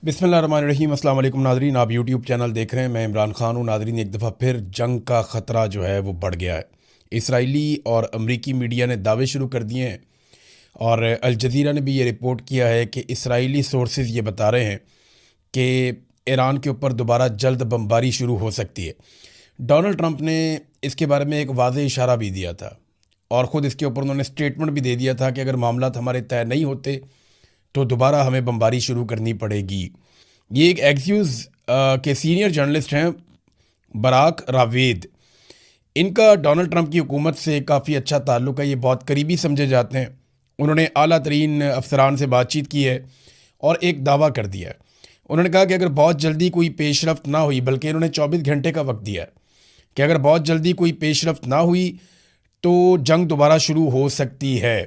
बिस्मिल्लाहिर्रहमानिर्रहीम। अस्सलाम वालेकुम नाज़रीन, आप यूट्यूब चैनल देख रहे हैं। मैं इमरान खान हूँ। नाज़रीन, एक दफ़ा फिर जंग का ख़तरा जो है वो बढ़ गया है। इसराइली और अमरीकी मीडिया ने दावे शुरू कर दिए हैं और अल जज़ीरा ने भी ये रिपोर्ट किया है कि इसराइली सोर्सेज ये बता रहे हैं कि ईरान के ऊपर दोबारा जल्द बमबारी शुरू हो सकती है। डोनाल्ड ट्रंप ने इसके बारे में एक वाज़ेह इशारा भी दिया था और ख़ुद इसके ऊपर उन्होंने स्टेटमेंट भी दे दिया था कि अगर मामलात हमारे तय नहीं होते तो दोबारा हमें बमबारी शुरू करनी पड़ेगी। ये एक एक्सियूज़ के सीनियर जर्नलिस्ट हैं, बराक रावेद। इनका डोनाल्ड ट्रंप की हुकूमत से काफ़ी अच्छा ताल्लुक़ है, ये बहुत करीबी समझे जाते हैं। उन्होंने आला तरीन अफसरान से बातचीत की है और एक दावा कर दिया है। उन्होंने कहा कि अगर बहुत जल्दी कोई पेशरफ्त ना हुई, बल्कि इन्होंने 24 घंटे का वक्त दिया है कि अगर बहुत जल्दी कोई पेशरफ्त ना हुई तो जंग दोबारा शुरू हो सकती है।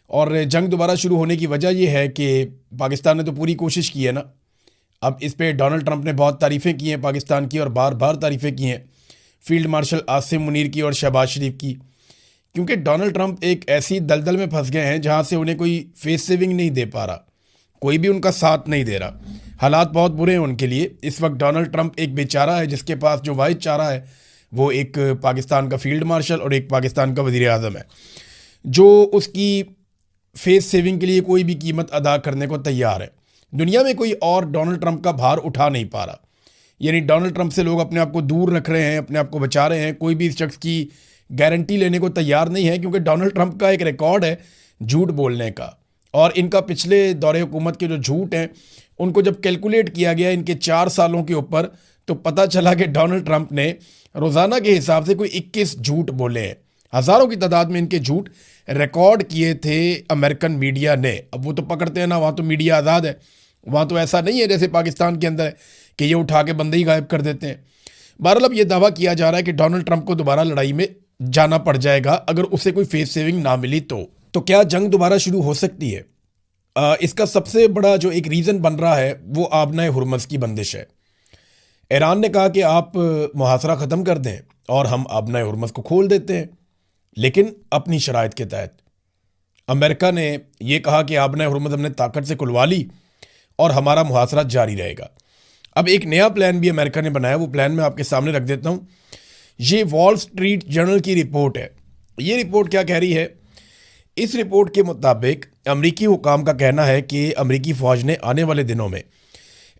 और जंग दोबारा शुरू होने की वजह यह है कि पाकिस्तान ने तो पूरी कोशिश की है ना। अब इस पे डोनाल्ड ट्रंप ने बहुत तारीफ़ें की हैं पाकिस्तान की, और बार बार तारीफ़ें की हैं फील्ड मार्शल आसिम मुनीर की और शहबाज शरीफ की, क्योंकि डोनाल्ड ट्रंप एक ऐसी दलदल में फंस गए हैं जहां से उन्हें कोई फेस सेविंग नहीं दे पा रहा, कोई भी उनका साथ नहीं दे रहा। हालात बहुत बुरे हैं उनके लिए। इस वक्त डोनाल्ड ट्रंप एक बेचारा है जिसके पास जो वाहिद चारा है वो एक पाकिस्तान का फील्ड मार्शल और एक पाकिस्तान का वज़ीर आज़म है, जो उसकी फेस सेविंग के लिए कोई भी कीमत अदा करने को तैयार है। दुनिया में कोई और डोनाल्ड ट्रंप का भार उठा नहीं पा रहा। यानी डोनाल्ड ट्रंप से लोग अपने आप को दूर रख रहे हैं, अपने आप को बचा रहे हैं। कोई भी इस शख्स की गारंटी लेने को तैयार नहीं है, क्योंकि डोनाल्ड ट्रंप का एक रिकॉर्ड है झूठ बोलने का। और इनका पिछले दौरे हुकूमत के जो झूठ हैं उनको जब कैलकुलेट किया गया इनके 4 सालों के ऊपर, तो पता चला कि डोनाल्ड ट्रंप ने रोज़ाना के हिसाब से कोई 21 झूठ बोले हैं। हज़ारों की तादाद में इनके झूठ रिकॉर्ड किए थे अमेरिकन मीडिया ने। अब वो तो पकड़ते हैं ना, वहाँ तो मीडिया आज़ाद है। वहाँ तो ऐसा नहीं है जैसे पाकिस्तान के अंदर है कि ये उठा के बंदे ही गायब कर देते हैं। बहरहाल अब ये दावा किया जा रहा है कि डोनाल्ड ट्रंप को दोबारा लड़ाई में जाना पड़ जाएगा अगर उसे कोई फेस सेविंग ना मिली तो क्या जंग दोबारा शुरू हो सकती है? इसका सबसे बड़ा जो एक रीज़न बन रहा है वो आबना हुर्मुज़ की बंदिश है। ईरान ने कहा कि आप मुहासरा ख़त्म कर दें और हम आबना हुर्मुज़ को खोल देते हैं, लेकिन अपनी शराइत के तहत। अमेरिका ने यह कहा कि आबना हुर्मुज़ हमने ताकत से खुलवा ली और हमारा मुहासरा जारी रहेगा। अब एक नया प्लान भी अमेरिका ने बनाया, वो प्लान मैं आपके सामने रख देता हूँ। ये वॉल स्ट्रीट जर्नल की रिपोर्ट है। ये रिपोर्ट क्या कह रही है? इस रिपोर्ट के मुताबिक अमरीकी हुकाम का कहना है कि अमरीकी फ़ौज ने आने वाले दिनों में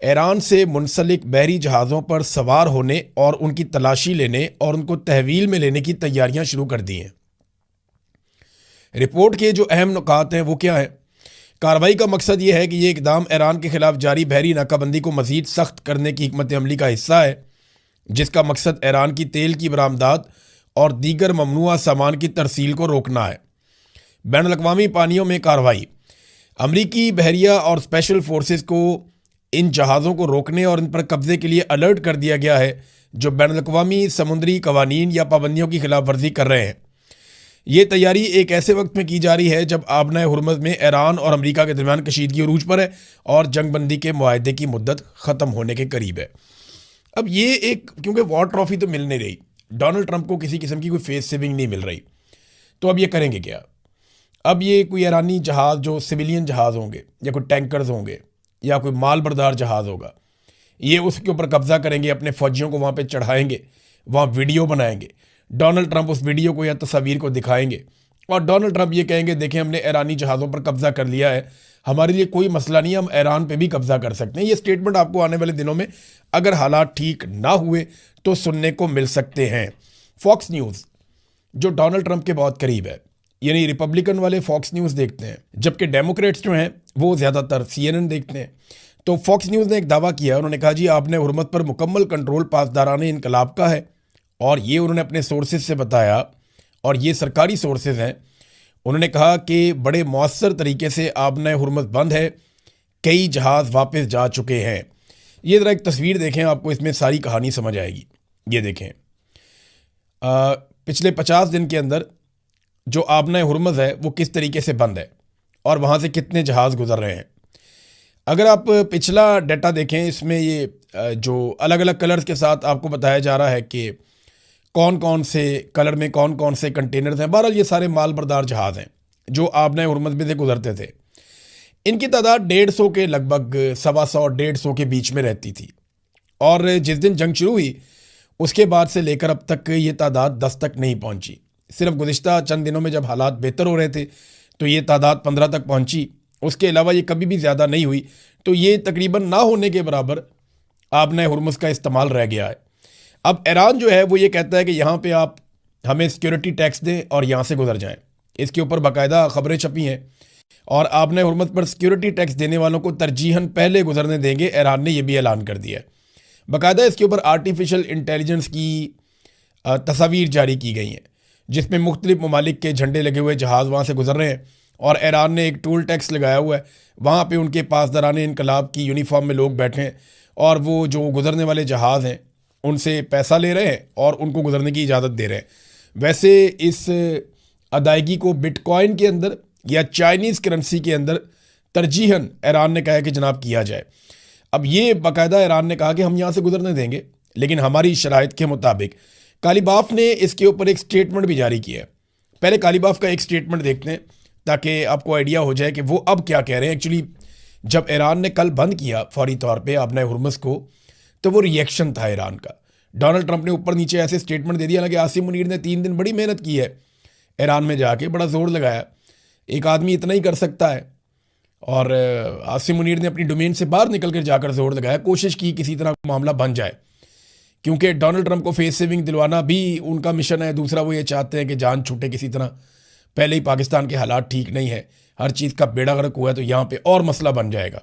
ईरान से मुंसलिक बहरी जहाज़ों पर सवार होने और उनकी तलाशी लेने और उनको तहवील में लेने की तैयारियां शुरू कर दी हैं। रिपोर्ट के जो अहम नुकात हैं वो क्या है? कार्रवाई का मकसद ये है कि ये इकदाम ईरान के खिलाफ जारी बहरी नाकाबंदी को मज़ीद सख्त करने की हिकमत अमली का हिस्सा है, जिसका मकसद ईरान की तेल की बरामदात और दीगर ममनुआ सामान की तरसील को रोकना है। बैनुल-अक़वामी पानियों में कार्रवाई। अमरीकी बहरिया और स्पेशल फोर्सेस को इन जहाज़ों को रोकने और इन पर कब्जे के लिए अलर्ट कर दिया गया है जो बैनुल-अक़वामी समुद्री कवानीन या पाबंदियों की खिलाफ वर्जी कर रहे हैं। ये तैयारी एक ऐसे वक्त में की जा रही है जब आबना हुर्मुज़ में ईरान और अमेरिका के दरमियान कशीदगी अरूज पर है और जंगबंदी के मुआहदे की मुद्दत ख़त्म होने के करीब है। अब ये एक, क्योंकि वॉर ट्रॉफी तो मिल नहीं रही, डोनाल्ड ट्रंप को किसी किस्म की कोई फेस सेविंग नहीं मिल रही, तो अब ये करेंगे क्या? अब ये कोई ईरानी जहाज़ जो सिविलियन जहाज़ होंगे या कोई टैंकर्स होंगे या कोई माल बरदार जहाज़ होगा, ये उसके ऊपर कब्जा करेंगे, अपने फौजियों को वहाँ पे चढ़ाएंगे, वहाँ वीडियो बनाएंगे। डोनाल्ड ट्रंप उस वीडियो को या तस्वीर को दिखाएंगे और डोनाल्ड ट्रंप ये कहेंगे देखें हमने ईरानी जहाज़ों पर कब्जा कर लिया है, हमारे लिए कोई मसला नहीं है, हम ईरान पे भी कब्जा कर सकते हैं। ये स्टेटमेंट आपको आने वाले दिनों में अगर हालात ठीक ना हुए तो सुनने को मिल सकते हैं। फॉक्स न्यूज़ जो डोनाल्ड ट्रंप के बहुत करीब है, यानी रिपब्लिकन वाले फॉक्स न्यूज़ देखते हैं, जबकि डेमोक्रेट्स जो हैं वो ज़्यादातर CNN देखते हैं। तो फॉक्स न्यूज़ ने एक दावा किया, उन्होंने कहा जी आपने हुर्मुज़ पर मुकम्मल कंट्रोल पासदाराने इनकलाब का है, और ये उन्होंने अपने सोर्सेज से बताया और ये सरकारी सोर्सेज हैं। उन्होंने कहा कि बड़े मौसर तरीके से आबना हुर्मुज़ बंद है, कई जहाज़ वापस जा चुके हैं। ये ज़रा एक तस्वीर देखें, आपको इसमें सारी कहानी समझ आएगी। ये देखें, पिछले 50 दिन के अंदर जो आबना हुर्मुज़ है वो किस तरीके से बंद है और वहाँ से कितने जहाज़ गुजर रहे हैं। अगर आप पिछला डाटा देखें, इसमें ये जो अलग अलग कलर्स के साथ आपको बताया जा रहा है कि कौन कौन से कलर में कौन कौन से कंटेनर्स हैं। बहरहाल ये सारे माल बरदार जहाज़ हैं जो आबना हुर्मुज़ में से गुजरते थे। इनकी तादाद 150 के लगभग 125 150 के बीच में रहती थी। और जिस दिन जंग शुरू हुई उसके बाद से लेकर अब तक ये तादाद 10 तक नहीं पहुंची। सिर्फ गुज़िश्ता चंद दिनों में जब हालात बेहतर हो रहे थे तो ये तादाद 15 तक पहुंची, उसके अलावा ये कभी भी ज़्यादा नहीं हुई। तो ये तकरीबन ना होने के बराबर आबना हुर्मुज़ का इस्तेमाल रह गया है। अब ईरान जो है वो ये कहता है कि यहाँ पे आप हमें सिक्योरिटी टैक्स दें और यहाँ से गुजर जाएं। इसके ऊपर बाकायदा खबरें छपी हैं और आबना हुर्मुज़ पर सिक्योरिटी टैक्स देने वालों को तरजीहन पहले गुजरने देंगे। ईरान ने यह भी ऐलान कर दिया है। बाकायदा इसके ऊपर आर्टिफिशियल इंटेलिजेंस की तस्वीर जारी की गई हैं जिसमें मुख्तलिफ ममालिक के झंडे लगे हुए जहाज़ वहाँ से गुजर रहे हैं और ईरान ने एक टोल टैक्स लगाया हुआ है। वहाँ पे उनके पासदारान इनकलाब की यूनिफॉर्म में लोग बैठे हैं और वो जो गुजरने वाले जहाज़ हैं उनसे पैसा ले रहे हैं और उनको गुजरने की इजाज़त दे रहे हैं। वैसे इस अदायगी को बिटकॉइन के अंदर या चाइनीज़ करेंसी के अंदर तरजीहन ईरान ने कहा है कि जनाब किया जाए। अब ये बाकायदा ईरान ने कहा कि हम यहाँ से गुजरने देंगे लेकिन हमारी शराइत के मुताबिक। कालीबाफ ने इसके ऊपर एक स्टेटमेंट भी जारी किया है। पहले कालीबाफ का एक स्टेटमेंट देखते हैं ताकि आपको आइडिया हो जाए कि वो अब क्या कह रहे हैं। एक्चुअली जब ईरान ने कल बंद किया फौरी तौर पे आबना हुर्मुज़ को तो वो रिएक्शन था ईरान का। डोनाल्ड ट्रंप ने ऊपर नीचे ऐसे स्टेटमेंट दे दिया ना कि आसिम मुनीर ने 3 दिन बड़ी मेहनत की है ईरान में जाके, बड़ा जोर लगाया, एक आदमी इतना ही कर सकता है। और आसिम मुनीर ने अपनी डोमेन से बाहर निकल कर जाकर जोर लगाया, कोशिश की किसी तरह मामला बन जाए क्योंकि डोनाल्ड ट्रंप को फेस सेविंग दिलवाना भी उनका मिशन है। दूसरा वो ये चाहते हैं कि जान छूटे किसी तरह। पहले ही पाकिस्तान के हालात ठीक नहीं है, हर चीज़ का बेड़ा गर्क हुआ है तो यहाँ पे और मसला बन जाएगा।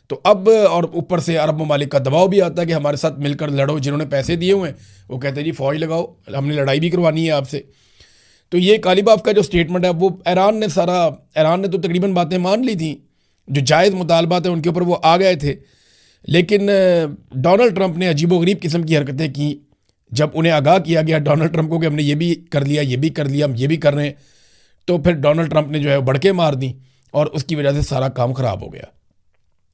तो अब और ऊपर से अरब ममालिक का दबाव भी आता है कि हमारे साथ मिलकर लड़ो। जिन्होंने पैसे दिए हुए हैं वो कहते हैं जी फ़ौज लगाओ, हमने लड़ाई भी करवानी है आपसे। तो ये कालीबाफ का जो स्टेटमेंट है वो ईरान ने तो तकरीबन बातें मान ली थी, जो जायज़ मुतालबात हैं उनके ऊपर वो आ गए थे। लेकिन डोनाल्ड ट्रंप ने अजीबोगरीब किस्म की हरकतें की। जब उन्हें आगाह किया गया डोनाल्ड ट्रंप को कि हमने ये भी कर लिया, ये भी कर लिया, हम ये भी कर रहे हैं, तो फिर डोनाल्ड ट्रंप ने जो है भड़के मार दी और उसकी वजह से सारा काम ख़राब हो गया।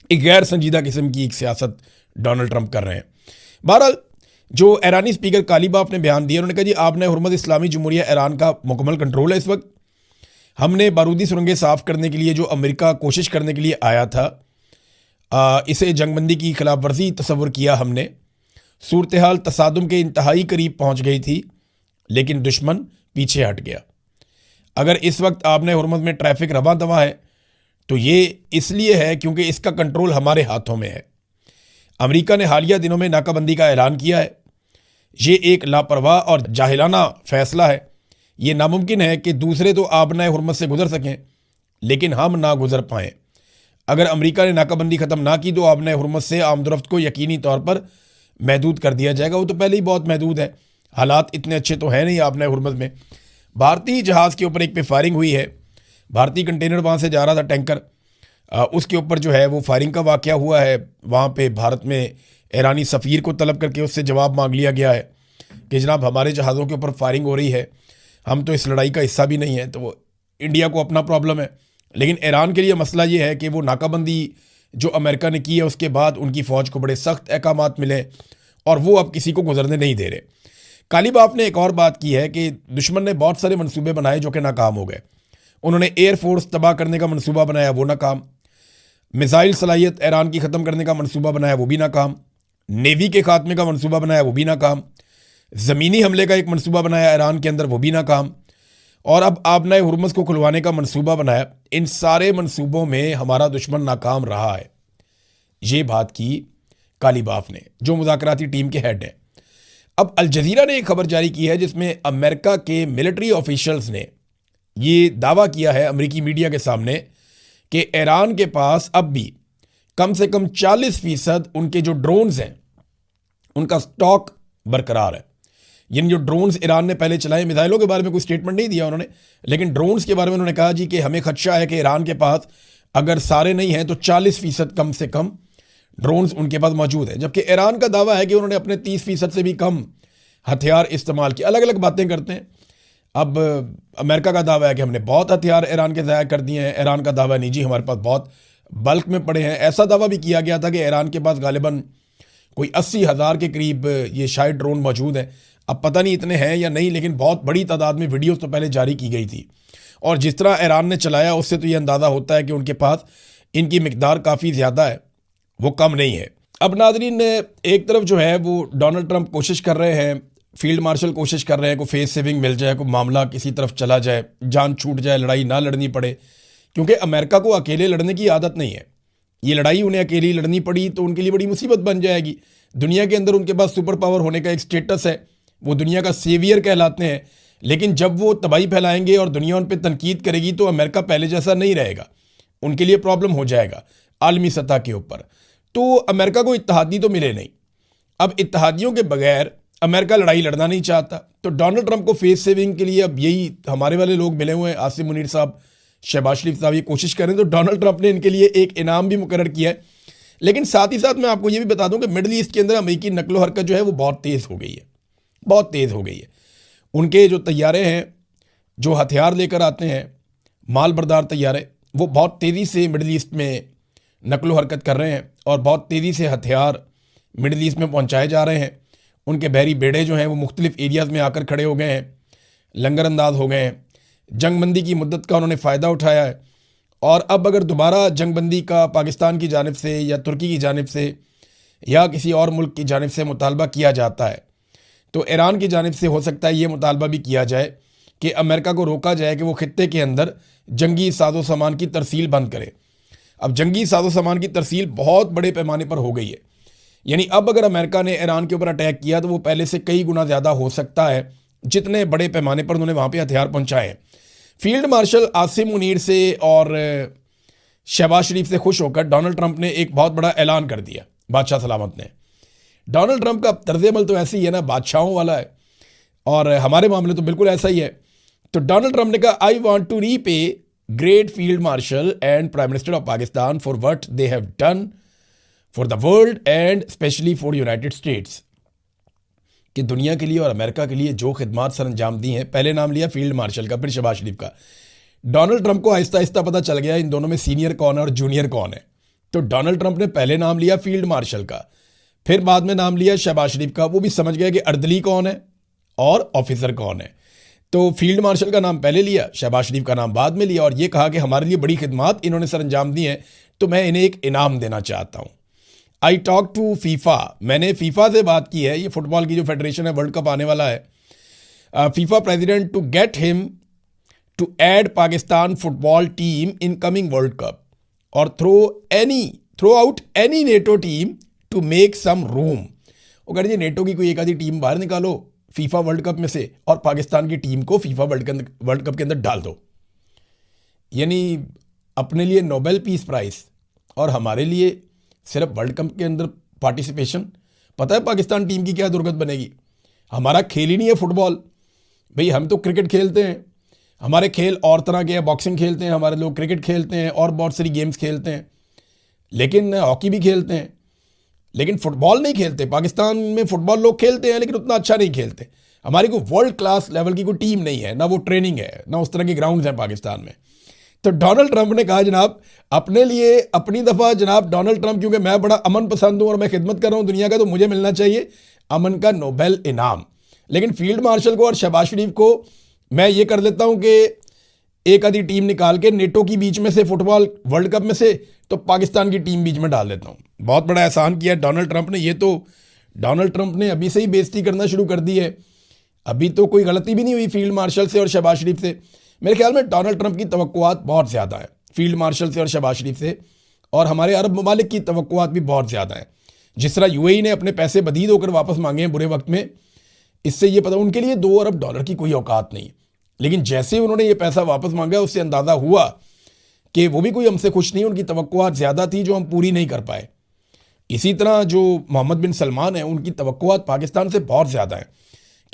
एक गैर संजीदा किस्म की एक सियासत डोनाल्ड ट्रंप कर रहे हैं। बहरहाल जो ईरानी स्पीकर कालीबाफ ने बयान दिया, उन्होंने कहा जी आबना हुर्मुज़ इस्लामी जमहूरिया ईरान का मुकम्मल कंट्रोल है इस वक्त। हमने बारूदी सुरंगें साफ़ करने के लिए जो अमेरिका कोशिश करने के लिए आया था इसे जंगबंदी की खिलाफ वर्जी तस्वुर किया हमने। सूरत हाल तसादुम के इंतहाई करीब पहुँच गई थी लेकिन दुश्मन पीछे हट गया। अगर इस वक्त आबना हुर्मुज़ में ट्रैफिक रवा दवा है तो ये इसलिए है क्योंकि इसका कंट्रोल हमारे हाथों में है। अमेरिका ने हालिया दिनों में नाकाबंदी का ऐलान किया है। ये एक लापरवाह और जाहिलाना फ़ैसला है। ये नामुमकिन है कि दूसरे तो आबना हुर्मुज़ से गुजर सकें लेकिन हम ना गुजर पाएँ। अगर अमेरिका ने नाकाबंदी ख़त्म ना की तो आबना हुर्मुज़ से आमदोरफ्त को यकीनी तौर पर महदूद कर दिया जाएगा। वो तो पहले ही बहुत महदूद है, हालात इतने अच्छे तो हैं नहीं आबना हुर्मुज़ में। भारतीय जहाज़ के ऊपर एक पे फायरिंग हुई है। भारतीय कंटेनर वहाँ से जा रहा था, टैंकर, उसके ऊपर जो है वो फायरिंग का वाक़या हुआ है। वहाँ पे भारत में ईरानी सफ़ीर को तलब करके उससे जवाब मांग लिया गया है कि जनाब हमारे जहाज़ों के ऊपर फायरिंग हो रही है, हम तो इस लड़ाई का हिस्सा भी नहीं है। तो वो इंडिया को अपना प्रॉब्लम है लेकिन ईरान के लिए मसला ये है कि वो नाकाबंदी जो अमेरिका ने की है उसके बाद उनकी फ़ौज को बड़े सख्त अहकामात मिले और वो अब किसी को गुजरने नहीं दे रहे। कालीबाफ ने एक और बात की है कि दुश्मन ने बहुत सारे मंसूबे बनाए जो कि नाकाम हो गए। उन्होंने एयरफोर्स तबाह करने का मंसूबा बनाया, वो नाकाम। मिसाइल सलाहियत ईरान की ख़त्म करने का मंसूबा बनाया, वो भी नाकाम। नेवी के खात्मे का मंसूबा बनाया, वो भी नाकाम। ज़मीनी हमले का एक मंसूबा बनाया ईरान के अंदर, वो भी नाकाम। और अब आबना हुर्मुज़ को खुलवाने का मंसूबा बनाया। इन सारे मंसूबों में हमारा दुश्मन नाकाम रहा है। ये बात की कालीबाफ ने, जो मुज़ाकराती टीम के हेड हैं। अब अल जज़ीरा ने एक खबर जारी की है जिसमें अमेरिका के मिलिट्री ऑफिशियल्स ने ये दावा किया है अमेरिकी मीडिया के सामने कि ईरान के पास अब भी कम से कम 40% उनके जो ड्रोन्स हैं उनका स्टॉक बरकरार है। यानी जो ड्रोन्स ईरान ने पहले चलाए, मिसाइलों के बारे में कोई स्टेटमेंट नहीं दिया उन्होंने, लेकिन ड्रोन्स के बारे में उन्होंने कहा जी कि हमें खदशा है कि ईरान के पास अगर सारे नहीं हैं तो 40% कम से कम ड्रोन्स उनके पास मौजूद है। जबकि ईरान का दावा है कि उन्होंने अपने 30% से भी कम हथियार इस्तेमाल किए। अलग अलग बातें करते हैं। अब अमेरिका का दावा है कि हमने बहुत हथियार ईरान के ज़ाया कर दिए हैं। ईरान का दावा नहीं जी, हमारे पास बहुत बल्क में पड़े हैं। ऐसा दावा भी किया गया था कि ईरान के पास गालिबन कोई 80,000 के करीब ये शायद ड्रोन मौजूद हैं। अब पता नहीं इतने हैं या नहीं, लेकिन बहुत बड़ी तादाद में वीडियोस तो पहले जारी की गई थी। और जिस तरह ईरान ने चलाया उससे तो ये अंदाज़ा होता है कि उनके पास इनकी मिकदार काफ़ी ज़्यादा है, वो कम नहीं है। अब नाज़रीन, एक तरफ जो है वो डोनाल्ड ट्रंप कोशिश कर रहे हैं, फील्ड मार्शल कोशिश कर रहे हैं को फेस सेविंग मिल जाए, को मामला किसी तरफ चला जाए, जान छूट जाए, लड़ाई ना लड़नी पड़े, क्योंकि अमेरिका को अकेले लड़ने की आदत नहीं है। ये लड़ाई उन्हें अकेली लड़नी पड़ी तो उनके लिए बड़ी मुसीबत बन जाएगी। दुनिया के अंदर उनके पास सुपर पावर होने का एक स्टेटस है, वो दुनिया का सेवियर कहलाते हैं, लेकिन जब वो तबाही फैलाएंगे और दुनिया उन पर तनकीद करेगी तो अमेरिका पहले जैसा नहीं रहेगा, उनके लिए प्रॉब्लम हो जाएगा आलमी सतह के ऊपर। तो अमेरिका को इत्तेहादी तो मिले नहीं। अब इत्तेहादियों के बगैर अमेरिका लड़ाई लड़ना नहीं चाहता, तो डोनाल्ड ट्रंप को फेस सेविंग के लिए अब यही हमारे वाले लोग मिले हुए हैं, आसिम मुनीर साहब, शहबाज शरीफ साहब, ये कोशिश करें तो डोनाल्ड ट्रंप ने इनके लिए एक इनाम भी मुकर्रर किया है। लेकिन साथ ही साथ मैं आपको ये भी बता दूं कि मिडल ईस्ट के अंदर अमेरिकी नकलो हरकत जो है वो बहुत तेज़ हो गई है, बहुत तेज़ हो गई है। उनके जो तैयारे हैं, जो हथियार लेकर आते हैं, माल बरदार तैयारे, वो बहुत तेज़ी से मिडल ईस्ट में नकलो हरकत कर रहे हैं और बहुत तेज़ी से हथियार मिडल ईस्ट में पहुंचाए जा रहे हैं। उनके बहरी बेड़े जो हैं वो मुख्तलिफ एरियाज़ में आकर खड़े हो गए हैं, लंगर अंदाज हो गए हैं। जंगबंदी की मुद्दत का उन्होंने फ़ायदा उठाया है और अब अगर दोबारा जंगबंदी का पाकिस्तान की जानिब से या तुर्की की जानिब से या किसी और मुल्क की जानिब से मुतालबा किया जाता है तो ईरान की जानिब से हो सकता है ये मुतालबा भी किया जाए कि अमेरिका को रोका जाए कि वो खित्ते के अंदर जंगी साजो सामान की तरसील बंद करे। अब जंगी साजो सामान की तरसील बहुत बड़े पैमाने पर हो गई है, यानी अब अगर अमेरिका ने ईरान के ऊपर अटैक किया तो वो पहले से कई गुना ज़्यादा हो सकता है जितने बड़े पैमाने पर उन्होंने वहाँ पे हथियार पहुँचाए हैं। फील्ड मार्शल आसिम मुनीर से और शहबाज शरीफ से खुश होकर डोनाल्ड ट्रंप ने एक बहुत बड़ा ऐलान कर दिया, बादशाह सलामत ने। डोनाल्ड ट्रंप का तर्ज अमल तो ऐसे ही है ना, बादशाहों वाला है, और हमारे मामले तो बिल्कुल ऐसा ही है। तो डोनाल्ड ट्रंप ने कहा, I want to repay great field marshal and prime minister of Pakistan for what they have done for the world and specially for United States, कि दुनिया के लिए और अमेरिका के लिए जो खिदमात सर अंजाम दी हैं। पहले नाम लिया फील्ड मार्शल का, फिर शहबाज शरीफ का। डोनाल्ड ट्रंप को आहिस्ता आहिस्ता पता चल गया इन दोनों में सीनियर कौन है और जूनियर कौन है, तो डोनाल्ड ट्रंप ने पहले नाम लिया फील्ड मार्शल का, फिर बाद में नाम लिया शहबाज शरीफ का। वो भी समझ गया कि अर्दली कौन है और ऑफिसर कौन है, तो फील्ड मार्शल का नाम पहले लिया, शहबाज शरीफ का नाम बाद में लिया, और ये कहा कि हमारे लिए बड़ी खिदमात इन्होंने सर अंजाम दी हैं तो मैं इन्हें एक इनाम देना चाहता हूँ। आई टॉक टू फीफा, मैंने फीफा से बात की है, ये फुटबॉल की जो फेडरेशन है, वर्ल्ड कप आने वाला है, FIFA president, to get him to add Pakistan football team in coming world cup और throw out any NATO team to make some room. वो कह रहे नेटो की कोई एक आधी टीम बाहर निकालो फीफा वर्ल्ड कप में से और पाकिस्तान की टीम को फीफा वर्ल्ड कप के अंदर डाल दो। यानी अपने लिए नोबेल पीस प्राइज और हमारे लिए सिर्फ वर्ल्ड कप के अंदर पार्टिसिपेशन। पता है पाकिस्तान टीम की क्या दुर्गत बनेगी? हमारा खेल ही नहीं है फुटबॉल भाई, हम तो क्रिकेट खेलते हैं, हमारे खेल और तरह के हैं, बॉक्सिंग खेलते हैं हमारे लोग, क्रिकेट खेलते हैं और बहुत सारी गेम्स खेलते हैं, लेकिन हॉकी भी खेलते हैं, लेकिन फुटबॉल नहीं खेलते। पाकिस्तान में फुटबॉल लोग खेलते हैं लेकिन उतना अच्छा नहीं खेलते। हमारी कोई वर्ल्ड क्लास लेवल की कोई टीम नहीं है, ना वो ट्रेनिंग है, ना उस तरह के ग्राउंड्स हैं पाकिस्तान में। तो डोनाल्ड ट्रंप ने कहा जनाब अपने लिए अपनी दफ़ा, जनाब डोनाल्ड ट्रंप, क्योंकि मैं बड़ा अमन पसंद हूँ और मैं खिदमत कर रहा हूँ दुनिया का, तो मुझे मिलना चाहिए अमन का नोबेल इनाम। लेकिन फील्ड मार्शल को और शहबाज शरीफ को मैं ये कर लेता हूँ कि एक आधी टीम निकाल के नेटो की बीच में से, फुटबॉल वर्ल्ड कप में से, तो पाकिस्तान की टीम बीच में डाल देता हूँ। बहुत बड़ा एहसान किया डोनाल्ड ट्रंप ने। ये तो डोनाल्ड ट्रंप ने अभी से ही बेइज्जती करना शुरू कर दी है, अभी तो कोई गलती भी नहीं हुई फील्ड मार्शल से और शहबाज शरीफ से। मेरे ख्याल में डोनाल्ड ट्रंप की तवक्कुआत बहुत ज़्यादा है फील्ड मार्शल से और शहबाज शरीफ से, और हमारे अरब ममालिक की तवक्कुआत भी बहुत ज़्यादा है। जिस तरह यूएई ने अपने पैसे बदीद होकर वापस मांगे हैं बुरे वक्त में, इससे ये पता उनके लिए $2 अरब की कोई औकात नहीं, लेकिन जैसे उन्होंने ये पैसा वापस मांगा उससे अंदाज़ा हुआ कि वो भी कोई हमसे खुश नहीं, उनकी तवक्कुआत ज़्यादा थी जो हम पूरी नहीं कर पाए। इसी तरह जो मोहम्मद बिन सलमान हैं, उनकी तवक्कुआत पाकिस्तान से बहुत ज़्यादा है।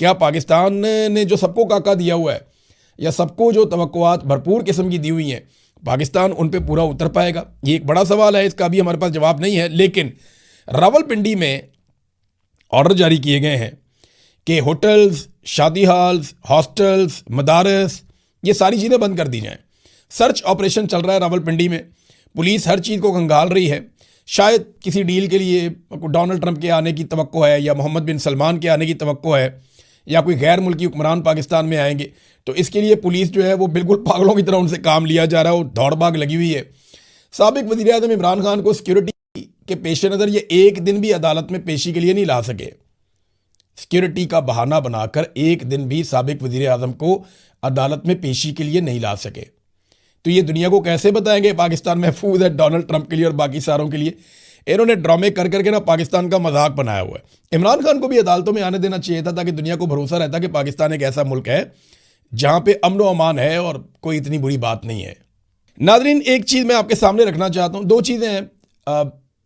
क्या पाकिस्तान ने जो सबको काका दिया हुआ है या सबको जो तवक्कुआत भरपूर किस्म की दी हुई हैं, पाकिस्तान उन पे पूरा उतर पाएगा? ये एक बड़ा सवाल है, इसका भी हमारे पास जवाब नहीं है। लेकिन रावलपिंडी में ऑर्डर जारी किए गए हैं कि होटल्स, शादी हॉल्स, हॉस्टल्स, मदारस, ये सारी चीज़ें बंद कर दी जाएं। सर्च ऑपरेशन चल रहा है रावलपिंडी में, पुलिस हर चीज़ को खंगाल रही है। शायद किसी डील के लिए डोनाल्ड ट्रंप के आने की तवक्को है या मोहम्मद बिन सलमान के आने की तवक्को है या कोई गैर मुल्की हुक्मरान पाकिस्तान में आएंगे, तो इसके लिए पुलिस जो है वो बिल्कुल पागलों की तरह उनसे काम लिया जा रहा है, वो दौड़ भाग लगी हुई है। साबिक वज़ीर आज़म इमरान खान को सिक्योरिटी के पेश नज़र ये एक दिन भी अदालत में पेशी के लिए नहीं ला सके। सिक्योरिटी का बहाना बनाकर एक दिन भी साबिक वज़ीर आज़म को अदालत में पेशी के लिए नहीं ला सके। तो ये दुनिया को कैसे बताएंगे पाकिस्तान महफूज है डोनाल्ड ट्रंप के लिए और बाकी सारों के लिए। इन्होंने ड्रामे कर करके ना पाकिस्तान का मजाक बनाया हुआ है। इमरान खान को भी अदालतों में आने देना चाहिए था ताकि दुनिया को भरोसा रहता कि पाकिस्तान एक ऐसा मुल्क है जहां पे अमन व अमान है और कोई इतनी बुरी बात नहीं है। नाज़रीन, एक चीज़ मैं आपके सामने रखना चाहता हूँ। दो चीज़ें हैं,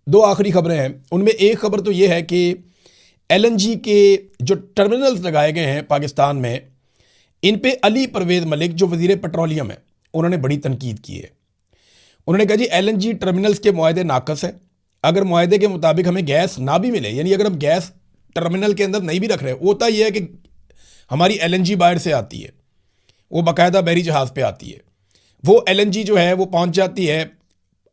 दो आखिरी खबरें हैं। उनमें एक खबर तो ये है कि LNG के जो टर्मिनल्स लगाए गए हैं पाकिस्तान में, इन पे अली परवेज़ मलिक जो वज़ीर पेट्रोलियम है उन्होंने बड़ी तनकीद की है। उन्होंने कहा जी LNG टर्मिनल्स के मुआहदे नाकस है। अगर मुआहदे के मुताबिक हमें गैस ना भी मिले, यानी अगर हम गैस टर्मिनल के अंदर नहीं भी रख रहे, होता यह है कि हमारी LNG बाहर से आती है, वो बाकायदा बहरी जहाज़ पे आती है। वो LNG जो है वो पहुंच जाती है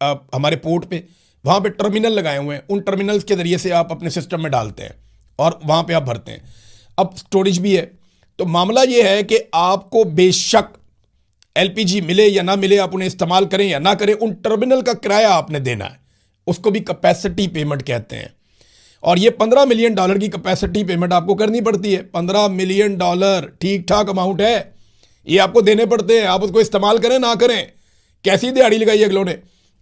हमारे पोर्ट पे, वहाँ पे टर्मिनल लगाए हुए हैं। उन टर्मिनल्स के ज़रिए से आप अपने सिस्टम में डालते हैं और वहाँ पे आप भरते हैं। अब स्टोरेज भी है। तो मामला ये है कि आपको बेशक LPG मिले या ना मिले, आप उन्हें इस्तेमाल करें या ना करें, उन टर्मिनल का किराया आपने देना है। उसको भी कैपेसिटी पेमेंट कहते हैं। और ये $15 मिलियन की कैपेसिटी पेमेंट आपको करनी पड़ती है। $15 मिलियन ठीक ठाक अमाउंट है, ये आपको देने पड़ते हैं। आप उसको इस्तेमाल करें ना करें, कैसी दिहाड़ी लगाई अगलों ने।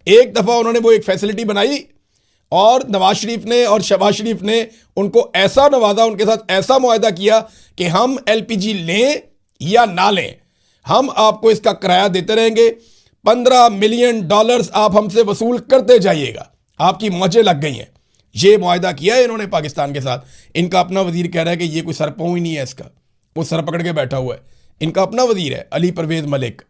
एक दफ़ा उन्होंने वो एक फैसिलिटी बनाई और नवाज शरीफ ने और शहबाज शरीफ ने उनको ऐसा नवाजा, उनके साथ ऐसा मुआहदा किया कि हम LPG लें या ना लें, हम आपको इसका किराया देते रहेंगे। $15 मिलियन आप हमसे वसूल करते जाइएगा। आपकी मौजें लग गई हैं। ये मुआहदा किया है इन्होंने पाकिस्तान के साथ। इनका अपना वजीर कह रहा है कि ये कोई सरपों ही नहीं है, इसका वो सर पकड़ के बैठा हुआ है। इनका अपना वजीर है अली परवेज़ मलिक।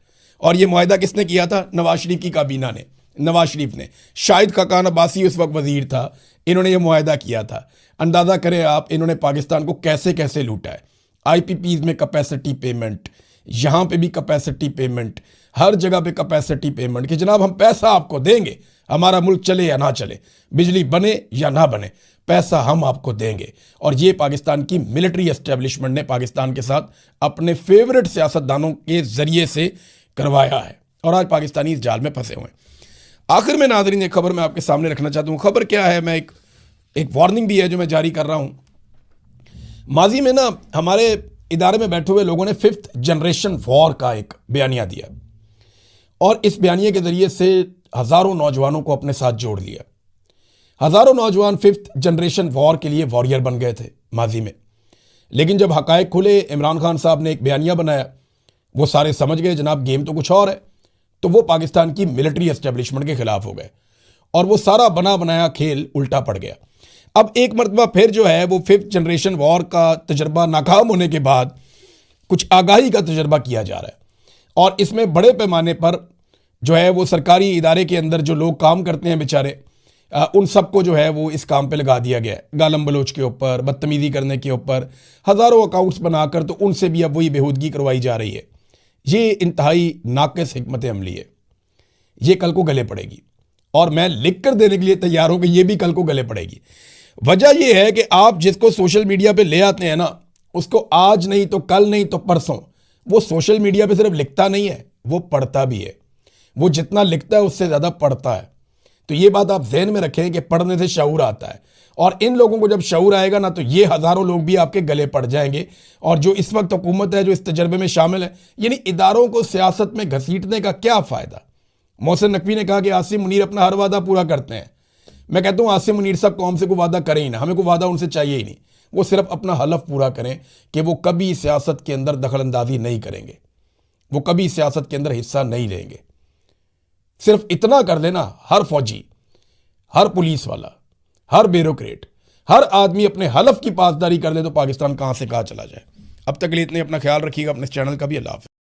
और ये मुआहदा किसने किया था? नवाज शरीफ की काबीना ने, नवाज शरीफ ने। शाहिद खाकान अब्बासी उस वक्त वजीर था, इन्होंने ये मुआहदा किया था। अंदाज़ा करें आप, इन्होंने पाकिस्तान को कैसे कैसे लूटा है। IPPs में कैपेसिटी पेमेंट, यहाँ पे भी कैपेसिटी पेमेंट, हर जगह पे कैपेसिटी पेमेंट कि जनाब हम पैसा आपको देंगे, हमारा मुल्क चले या ना चले, बिजली बने या ना बने, पैसा हम आपको देंगे। और ये पाकिस्तान की मिलिट्री एस्टेब्लिशमेंट ने पाकिस्तान के साथ अपने फेवरेट सियासतदानों के ज़रिए से करवाया है और आज पाकिस्तानी इस जाल में फंसे हुए हैं। आखिर में नाज़रीन एक खबर मैं आपके सामने रखना चाहता हूँ। खबर क्या है, मैं एक वार्निंग भी है जो मैं जारी कर रहा हूँ। माजी में ना हमारे इदारे में बैठे हुए लोगों ने 5th जनरेशन वॉर का एक बयानिया दिया और इस बयानिए के ज़रिए से हज़ारों नौजवानों को अपने साथ जोड़ लिया। हज़ारों नौजवान 5th जनरेशन वॉर के लिए वॉरियर बन गए थे माजी में, लेकिन जब हक़ाइक़ खुले, इमरान खान साहब ने एक बयानिया बनाया, वो सारे समझ गए जनाब गेम तो कुछ और है। तो वो पाकिस्तान की मिलिट्री एस्टेब्लिशमेंट के खिलाफ हो गए और वो सारा बना बनाया खेल उल्टा पड़ गया। अब एक मरतबा फिर जो है वो 5th जनरेशन वॉर का तजर्बा नाकाम होने के बाद कुछ आगाही का तजर्बा किया जा रहा है और इसमें बड़े पैमाने पर जो है वो सरकारी इदारे के अंदर जो लोग काम करते हैं बेचारे, उन सबको जो है वो इस काम पे लगा दिया गया है। गालम बलोच के ऊपर, बदतमीज़ी करने के ऊपर हज़ारों अकाउंट्स बनाकर तो उनसे भी अब वही बेहूदगी करवाई जा रही है। ये इंतहाई नाक़िस हिकमत अमली है, ये कल को गले पड़ेगी और मैं लिख कर देने के लिए तैयार हूँ कि ये भी कल को गले पड़ेगी। वजह यह है कि आप जिसको सोशल मीडिया पे ले आते हैं ना, उसको आज नहीं तो कल नहीं तो परसों, वो सोशल मीडिया पे सिर्फ लिखता नहीं है, वो पढ़ता भी है। वो जितना लिखता है उससे ज़्यादा पढ़ता है। तो ये बात आप ज़हन में रखें कि पढ़ने से शऊर आता है और इन लोगों को जब शऊर आएगा ना तो ये हज़ारों लोग भी आपके गले पड़ जाएंगे। और जो इस वक्त हुकूमत है जो इस तजर्बे में शामिल है, यानी इदारों को सियासत में घसीटने का क्या फ़ायदा। मोहसिन नकवी ने कहा कि आसिम मुनीर अपना हर वादा पूरा करते हैं। मैं कहता हूँ आसिम मुनीर साहब कौम से कोई वादा करें ही ना, हमें कोई वादा उनसे चाहिए ही नहीं। वो सिर्फ अपना हलफ पूरा करें कि वो कभी सियासत के अंदर दखल अंदाजी नहीं करेंगे, वो कभी सियासत के अंदर हिस्सा नहीं लेंगे। सिर्फ इतना कर लेना, हर फौजी, हर पुलिस वाला, हर ब्यूरोक्रेट, हर आदमी अपने हलफ की पासदारी कर ले तो पाकिस्तान कहाँ से कहाँ चला जाए। अब तक के लिए इतने, अपना ख्याल रखिएगा, अपने चैनल का भी। अल्लाह हाफ़िज़।